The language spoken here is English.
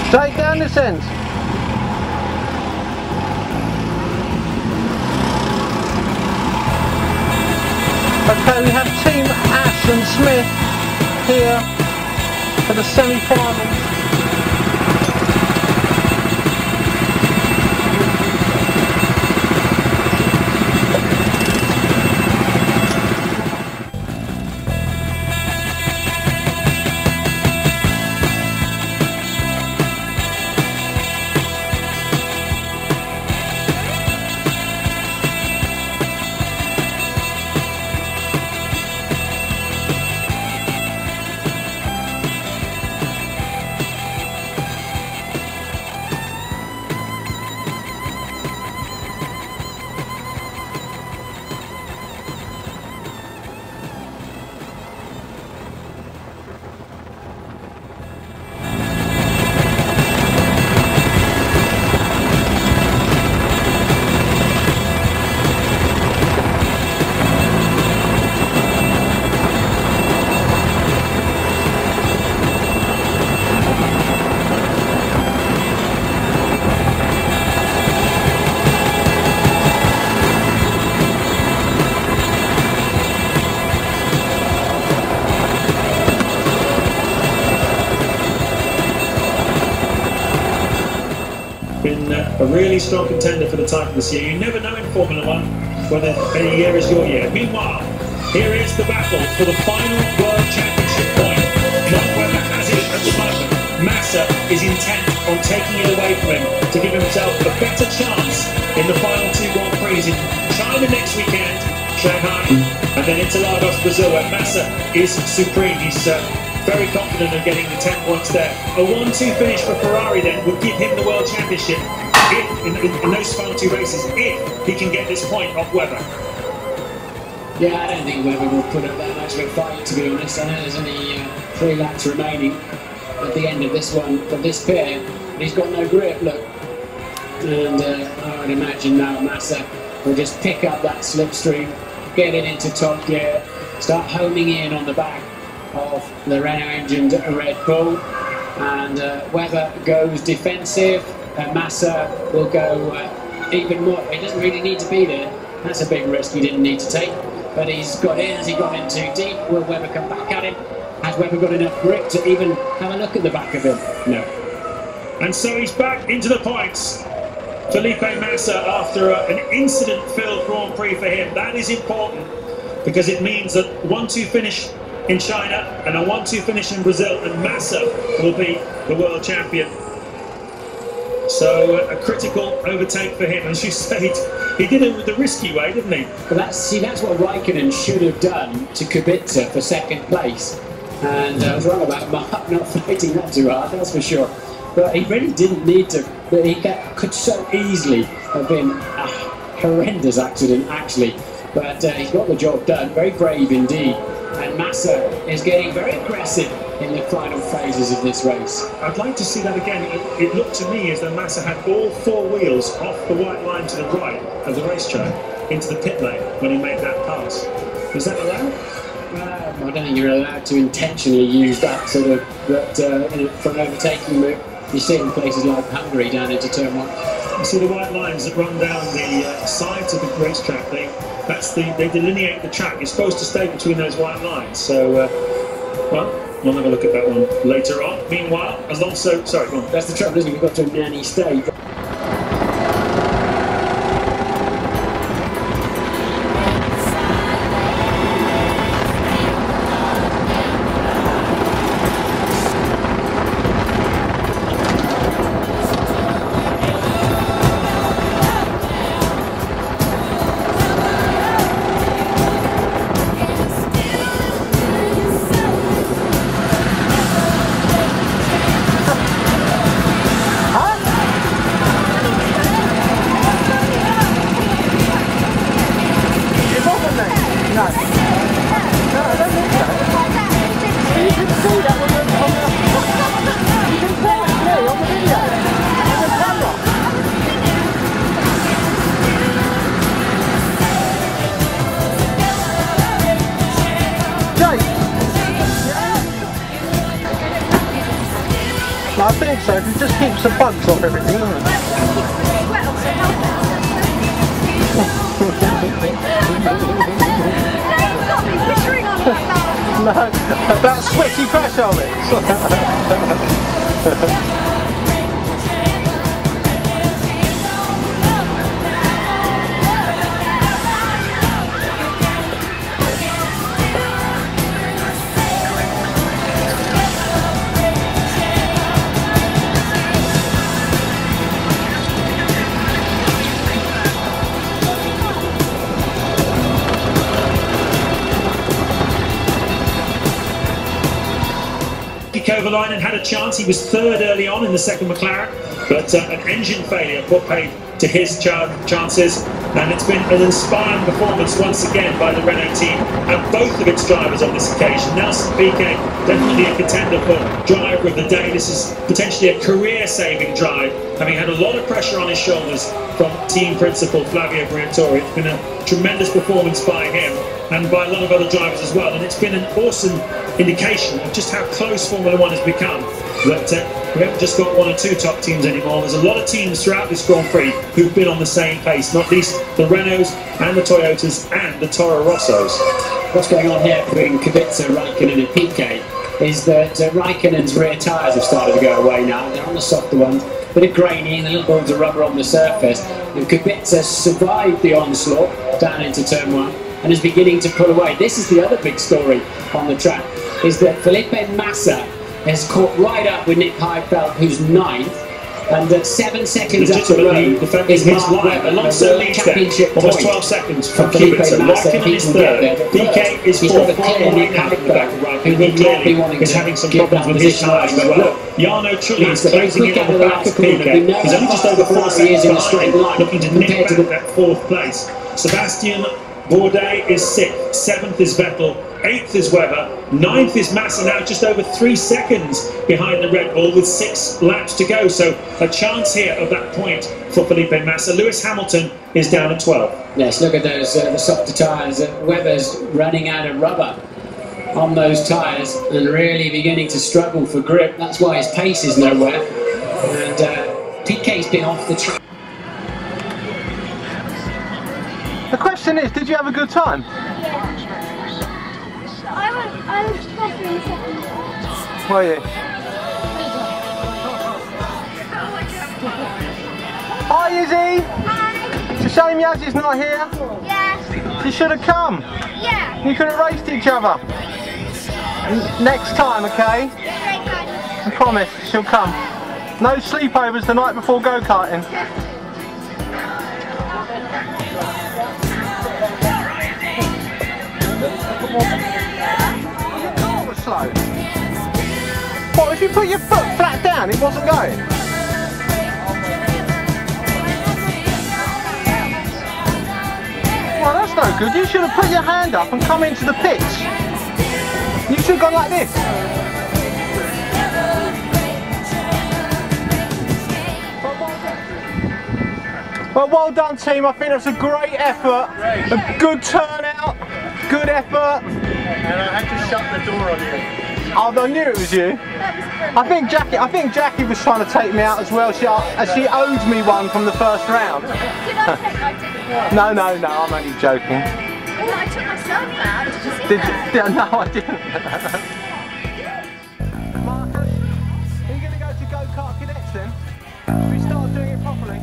Straight down this end. Okay, we have Team Ash and Smith here for the semi-finals. Been a really strong contender for the title this year. You never know in Formula One whether any year is your year. Meanwhile, here is the battle for the final World Championship point. Not whether has it at the moment. Massa is intent on taking it away from him to give himself a better chance in the final two Grand Prix in China next weekend, Shanghai, and then Interlagos, Brazil, where Massa is supreme. He's very confident of getting the 10 points there. A 1-2 finish for Ferrari then would give him the World Championship if, in those final two races, if he can get this point off Webber. Yeah, I don't think Webber will put up that much of a fight, to be honest. I know there's only 3 laps remaining at the end of this one, of this pair, and he's got no grip, look. And I would imagine now Massa will just pick up that slipstream, get it into top gear, start homing in on the back of the Renault-engined Red Bull, and Webber goes defensive, and Massa will go even more. He doesn't really need to be there. That's a big risk he didn't need to take, but he's got in. Has he got in too deep? Will Webber come back at him? Has Webber got enough grip to even have a look at the back of him? No. And so he's back into the points. Felipe Massa, after an incident-filled Grand Prix for him. That is important because it means that 1-2 finish in China and a 1-2 finish in Brazil, and Massa will be the world champion. So a critical overtake for him. As you said, he did it with the risky way, didn't he? But that's what Raikkonen should have done to Kubica for second place. And I was wrong about Mark not fighting that too hard, that's for sure. But he really didn't need to. But he could so easily have been a horrendous accident, actually. But he's got the job done. Very brave indeed. And Massa is getting very aggressive in the final phases of this race. I'd like to see that again. It looked to me as though Massa had all 4 wheels off the white line to the right of the racetrack into the pit lane when he made that pass. Was that allowed? I don't think you're allowed to intentionally use that sort of for an overtaking move. You see it in places like Hungary down into turn 1. You see the white lines that run down the sides of the racetrack. They delineate the track. You're supposed to stay between those white lines. So, well, we'll have a look at that one later on. Meanwhile, Alonso, sorry, go on. That's the trouble, isn't it? We've got to a nanny state. I think so it just keeps the bugs off everything, doesn't it? No, about sweaty crash on it. Over line and had a chance. He was third early on in the second McLaren, but an engine failure put paid to his chances, and it's been an inspiring performance once again by the Renault team and both of its drivers on this occasion. Nelson Piquet, definitely a contender for driver of the day. This is potentially a career-saving drive, having had a lot of pressure on his shoulders from team principal Flavio Briatore. It's been a tremendous performance by him and by a lot of other drivers as well, and it's been an awesome indication of just how close Formula One has become. That we haven't just got one or two top teams anymore. There's a lot of teams throughout this Grand Prix who've been on the same pace, not least the Renaults and the Toyotas and the Toro Rossos. What's going on here between Kubica, Raikkonen and Piquet is that Raikkonen's rear tyres have started to go away now. They're on the softer ones, a bit of grainy and a little balls of rubber on the surface. And Kubica survived the onslaught down into turn 1 and is beginning to pull away. This is the other big story on the track, is that Felipe Massa has caught right up with Nick Heidfeld, who's 9th, and 7 seconds up the road is Mark Webber, alongside leads championship there, almost point 12 seconds from from Felipe Kubica. Massa. Raikkonen is third, Piquet is he's fourth, got a clear Nick Heidfeld, who would not be wanting is to having some give problems that with his position tyres away. as But well. look, Jarno Trulli is he's very closing quick in on out of the the back last of corner. We Piquet. know He's only how just over 4 fast he is seconds in a straight behind, line looking to nick compared to back that 4th place. Sebastian Bourdais is 6th, 7th is Vettel, 8th is Webber, 9th is Massa, now just over 3 seconds behind the Red Bull with 6 laps to go. So a chance here of that point for Felipe Massa. Lewis Hamilton is down at 12. Yes, look at those the softer tyres. Webber's running out of rubber on those tyres and really beginning to struggle for grip. That's why his pace is nowhere. And Piquet's been off the track. The question is, did you have a good time? I was better in second. Were you? Hi Izzy! Hi! It's a shame Yazzy's not here. Yes. She should have come. Yeah. You could have raced each other. Next time, okay? Okay, good. I promise, she'll come. No sleepovers the night before go-karting. It was slow. What, if you put your foot flat down, it wasn't going? Well, that's no good. You should have put your hand up and come into the pitch. You should have gone like this. Well, well done team. I think that's a great effort. A good turnout. Good effort. And I had to shut the door on you. Oh, I knew it was you. I think Jackie was trying to take me out as well. She owed me one from the first round. Did I take? I didn't. No, I'm only joking. Oh, I took myself out. Did you see Did that? you? No, I didn't. Marcus, are you going to go to Go-Kart Cadets then? Should we start doing it properly?